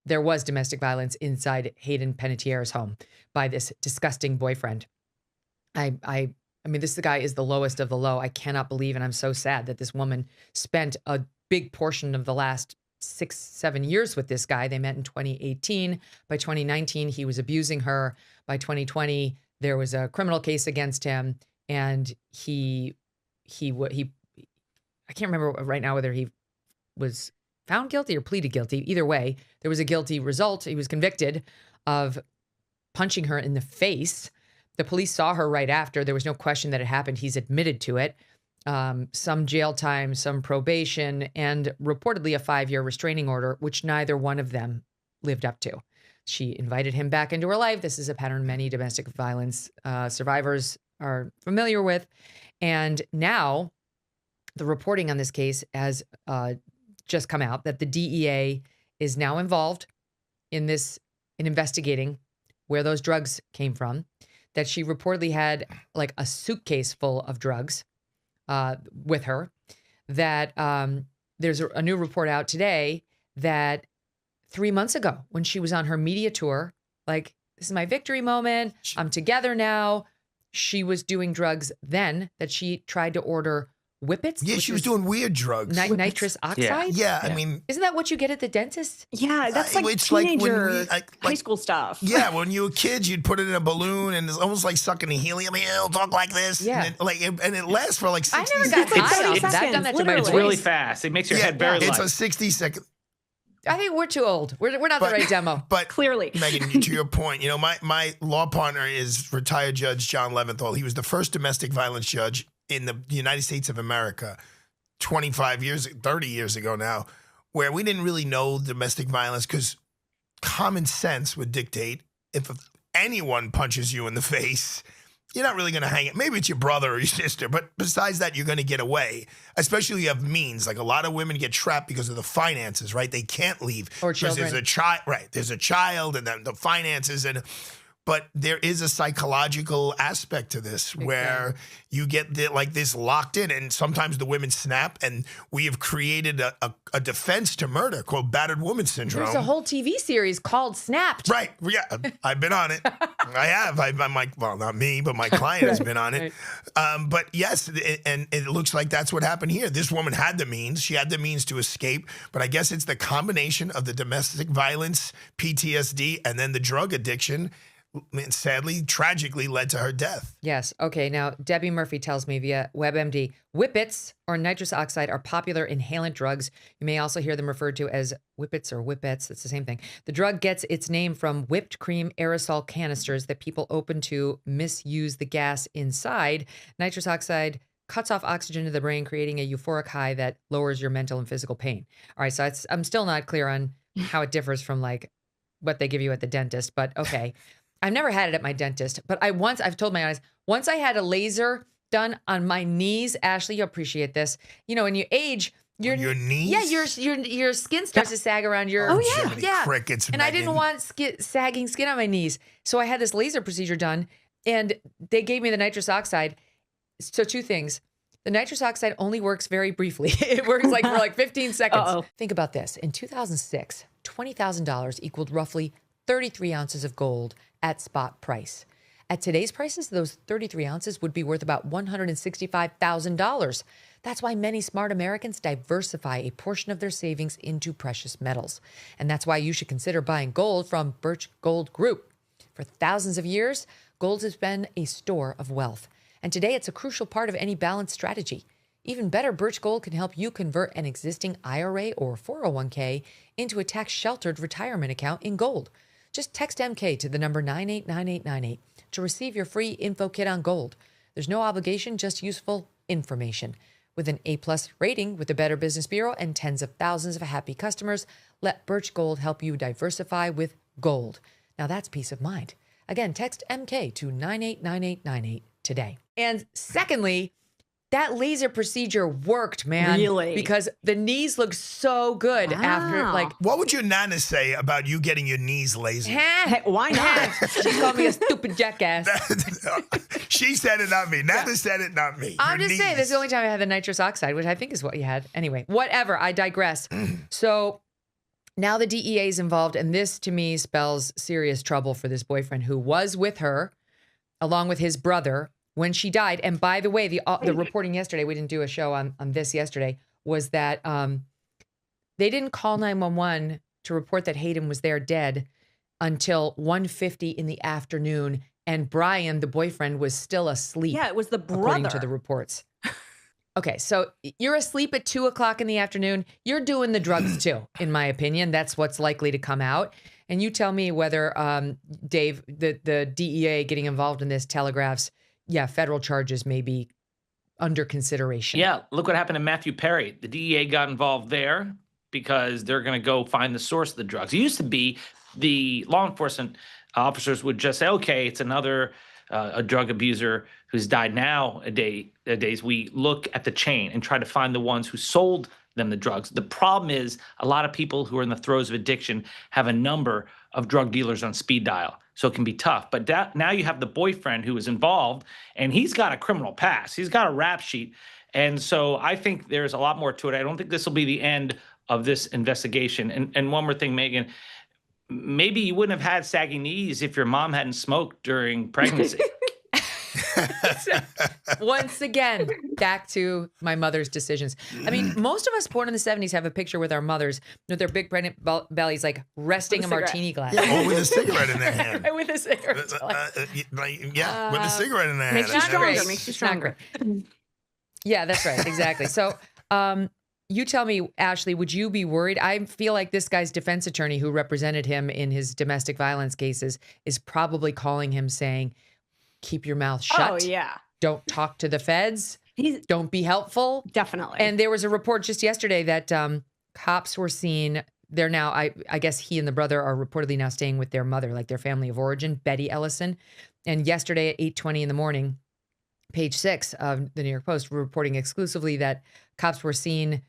there was domestic violence inside Hayden Panettiere's home by this disgusting boyfriend. I mean, this guy is the lowest of the low. I cannot believe, and I'm so sad that this woman spent a big portion of the last 6-7 years with this guy. They met in 2018. By 2019, he was abusing her. By 2020, there was a criminal case against him, and I can't remember right now whether he was found guilty or pleaded guilty. Either way, there was a guilty result. He was convicted of punching her in the face. The police saw her right after. There was no question that it happened. He's admitted to it. Some jail time, some probation, and reportedly a 5-year restraining order, which neither one of them lived up to. She invited him back into her life. This is a pattern many domestic violence survivors are familiar with. And now the reporting on this case has just come out that the DEA is now involved in investigating where those drugs came from, that she reportedly had like a suitcase full of drugs with her, that there's a new report out today that 3 months ago when she was on her media tour, like, this is my victory moment, I'm together now, she was doing drugs then, that she tried to order whippets. Yeah, she was doing weird drugs. Nitrous oxide? Yeah, I mean... Isn't that what you get at the dentist? Yeah, that's like it's teenager, high school stuff. Yeah, when you were kids, you'd put it in a balloon, and it's almost like sucking the helium. It'll talk like this. Yeah. And it lasts for like 60 I never seconds. got high off that. I've done that to my It's face. really fast. It makes your head very light. It's a 60-second... I think we're too old. We're not the right demo. But clearly, Megyn, to your point, my law partner is retired Judge John Leventhal. He was the first domestic violence judge in the United States of America 30 years ago now, where we didn't really know domestic violence because common sense would dictate if anyone punches you in the face, you're not really going to hang it. Maybe it's your brother or your sister, but besides that, you're going to get away, especially if you have means. Like a lot of women get trapped because of the finances, right? They can't leave. Or children. There's a child, right? There's a child and then the finances but there is a psychological aspect to this where you get this locked in, and sometimes the women snap, and we have created a defense to murder called battered woman syndrome. There's a whole TV series called Snapped. Right. Yeah. I've been on it. I have. I'm like, well, not me, but my client has been on it. But yes, and it looks like that's what happened here. This woman had the means. She had the means to escape, but I guess it's the combination of the domestic violence, PTSD, and then the drug addiction, sadly, tragically led to her death. Yes. Okay. Now, Debbie Murphy tells me via WebMD, whippets or nitrous oxide are popular inhalant drugs. You may also hear them referred to as whippets or whippets. It's the same thing. The drug gets its name from whipped cream aerosol canisters that people open to misuse the gas inside. Nitrous oxide cuts off oxygen to the brain, creating a euphoric high that lowers your mental and physical pain. All right. So I'm still not clear on how it differs from like what they give you at the dentist, but okay. I've never had it at my dentist, but I've told my eyes, once I had a laser done on my knees. Ashley, you appreciate this. You know, when you age, your knees? Yeah, your skin starts to sag around your. Oh, yeah. Crickets, and Megyn. I didn't want sagging skin on my knees, so I had this laser procedure done, and they gave me the nitrous oxide. So 2 things. The nitrous oxide only works very briefly. It works like for like 15 seconds. Uh-oh. Think about this. In 2006, $20,000 equaled roughly 33 ounces of gold at spot price. At today's prices, those 33 ounces would be worth about $165,000. That's why many smart Americans diversify a portion of their savings into precious metals. And that's why you should consider buying gold from Birch Gold Group. For thousands of years, gold has been a store of wealth. And today it's a crucial part of any balanced strategy. Even better, Birch Gold can help you convert an existing IRA or 401k into a tax-sheltered retirement account in gold. Just text MK to the number 989898 to receive your free info kit on gold. There's no obligation, just useful information. With an A+ rating with the Better Business Bureau and tens of thousands of happy customers, let Birch Gold help you diversify with gold. Now that's peace of mind. Again, text MK to 989898 today. And secondly, that laser procedure worked, man. Really? Because the knees look so good after, like... What would your nana say about you getting your knees lasered? Hey, why not? She called me a stupid jackass. She said it, not me. Nana said it, not me. I'm Your just saying, knees. this is the only time I had the nitrous oxide, which I think is what you had. Anyway, whatever. I digress. So Now the DEA is involved, and this to me spells serious trouble for this boyfriend who was with her along with his brother when she died. And by the way, the reporting yesterday, we didn't do a show on this yesterday, was that they didn't call 911 to report that Hayden was there dead until 1:50 in the afternoon. And Brian, the boyfriend, was still asleep. Yeah, it was the brother. According to the reports. Okay, so you're asleep at 2:00 in the afternoon. You're doing the drugs too, in my opinion. That's what's likely to come out. And you tell me whether, Dave, the DEA getting involved in this telegraphs, federal charges may be under consideration. Yeah, look what happened to Matthew Perry. The DEA got involved there because they're going to go find the source of the drugs. It used to be the law enforcement officers would just say, okay, it's another a drug abuser who's died. Nowadays, we look at the chain and try to find the ones who sold them the drugs. The problem is a lot of people who are in the throes of addiction have a number of drug dealers on speed dial. So it can be tough. But now you have the boyfriend who is involved, and he's got a criminal past. He's got a rap sheet. And so I think there's a lot more to it. I don't think this will be the end of this investigation. And one more thing, Megyn, maybe you wouldn't have had saggy knees if your mom hadn't smoked during pregnancy. Once again, back to my mother's decisions. I mean, most of us born in the 70s have a picture with our mothers with their big pregnant bellies, like resting a martini glass. Yeah, or with a cigarette in their hand. With a cigarette. With a cigarette in their hand. Makes you stronger. Makes you stronger. Yeah, that's right. Exactly. So, you tell me, Ashley, would you be worried? I feel like this guy's defense attorney who represented him in his domestic violence cases is probably calling him saying, keep your mouth shut. Oh, yeah. Don't talk to the feds. Don't be helpful. Definitely. And there was a report just yesterday that cops were seen. They're now, I guess he and the brother are reportedly now staying with their mother, like their family of origin, Betty Ellison. And yesterday at 8:20 in the morning, page 6 of the New York Post reporting exclusively that cops were seen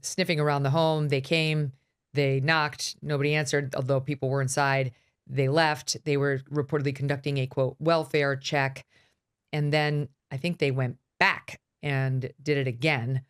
sniffing around the home. They came, they knocked, nobody answered, although people were inside. They left. They were reportedly conducting a, quote, welfare check. And then I think they went back and did it again.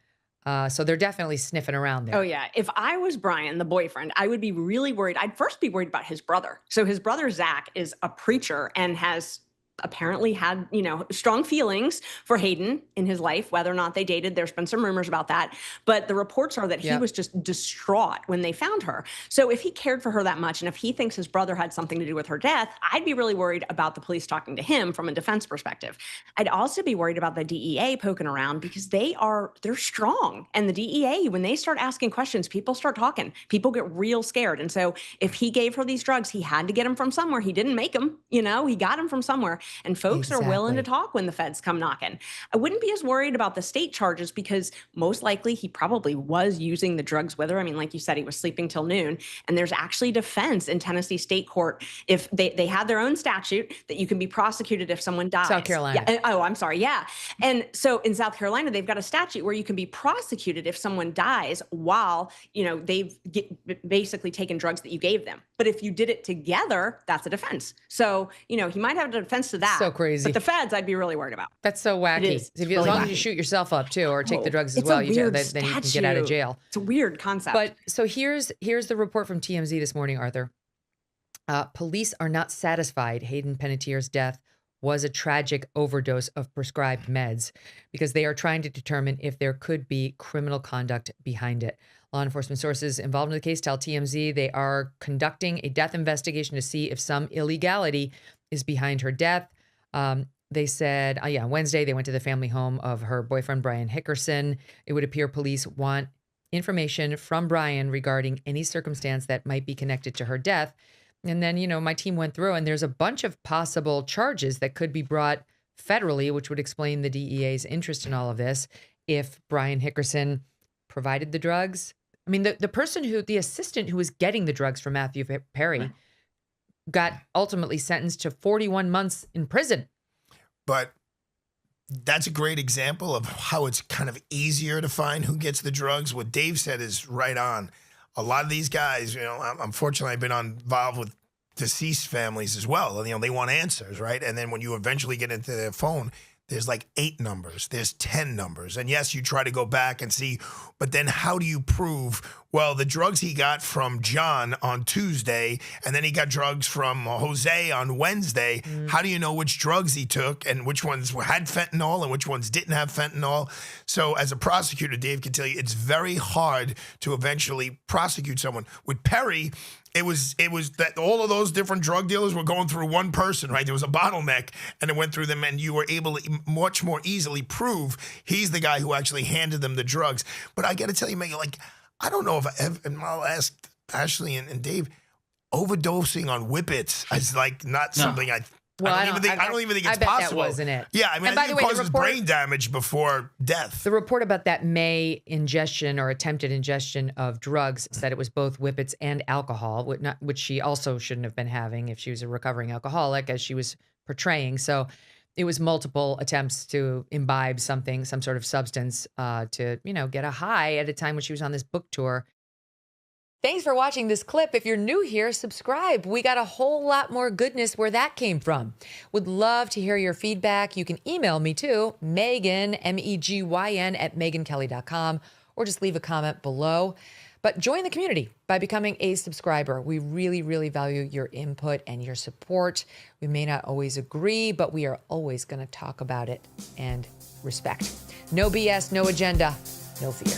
So they're definitely sniffing around there. Oh, yeah. If I was Brian, the boyfriend, I would be really worried. I'd first be worried about his brother. So his brother, Zach, is a preacher and has apparently had, strong feelings for Hayden in his life. Whether or not they dated, there's been some rumors about that. But the reports are that he was just distraught when they found her. So if he cared for her that much, and if he thinks his brother had something to do with her death, I'd be really worried about the police talking to him from a defense perspective. I'd also be worried about the DEA poking around because they're strong. And the DEA, when they start asking questions, people start talking. People get real scared. And so if he gave her these drugs, he had to get them from somewhere. He didn't make them, he got them from somewhere. And folks are willing to talk when the feds come knocking. I wouldn't be as worried about the state charges because most likely he probably was using the drugs with her. I mean, like you said, he was sleeping till noon. And there's actually defense in Tennessee state court if they had their own statute that you can be prosecuted if someone dies. South Carolina. Yeah. Oh, I'm sorry. Yeah. And so in South Carolina, they've got a statute where you can be prosecuted if someone dies while, they've basically taken drugs that you gave them. But if you did it together, that's a defense. So, he might have a defense to that. So crazy. But the feds, I'd be really worried about. That's so wacky. As long as you shoot yourself up too, or take the drugs as well, then you can get out of jail. It's a weird concept. But so here's the report from TMZ this morning, Arthur. Police are not satisfied Hayden Panettiere's death was a tragic overdose of prescribed meds because they are trying to determine if there could be criminal conduct behind it. Law enforcement sources involved in the case tell TMZ they are conducting a death investigation to see if some illegality is behind her death. They said, on Wednesday, they went to the family home of her boyfriend, Brian Hickerson. It would appear police want information from Brian regarding any circumstance that might be connected to her death. And then, my team went through and there's a bunch of possible charges that could be brought federally, which would explain the DEA's interest in all of this. If Brian Hickerson provided the drugs. I mean, the assistant who was getting the drugs from Matthew Perry got ultimately sentenced to 41 months in prison. But that's a great example of how it's kind of easier to find who gets the drugs. What Dave said is right on. A lot of these guys, unfortunately, I've been involved with deceased families as well. They want answers, right? And then when you eventually get into their phone, there's like 8 numbers, there's 10 numbers. And yes, you try to go back and see, but then how do you prove, well, the drugs he got from John on Tuesday, and then he got drugs from Jose on Wednesday. How do you know which drugs he took and which ones had fentanyl and which ones didn't have fentanyl? So as a prosecutor, Dave can tell you, it's very hard to eventually prosecute someone. With Perry, it was that all of those different drug dealers were going through one person, right? There was a bottleneck, and it went through them, and you were able to much more easily prove he's the guy who actually handed them the drugs. But I got to tell you, Megyn, like, I don't know if I ever, and I'll ask Ashley and Dave, overdosing on whippets is like not something I don't even think it's I bet possible. that wasn't it. Yeah, I mean, And by I think the it way, the causes report- brain damage before death. The report about that May ingestion or attempted ingestion of drugs said it was both whippets and alcohol, which she also shouldn't have been having if she was a recovering alcoholic, as she was portraying. So it was multiple attempts to imbibe something, some sort of substance, to, get a high at a time when she was on this book tour. Thanks for watching this clip. If you're new here, subscribe. We got a whole lot more goodness where that came from. Would love to hear your feedback. You can email me too, Megyn, Megyn, at megynkelly.com, or just leave a comment below. But join the community by becoming a subscriber. We really, really value your input and your support. We may not always agree, but we are always going to talk about it and respect. No BS, no agenda, no fear.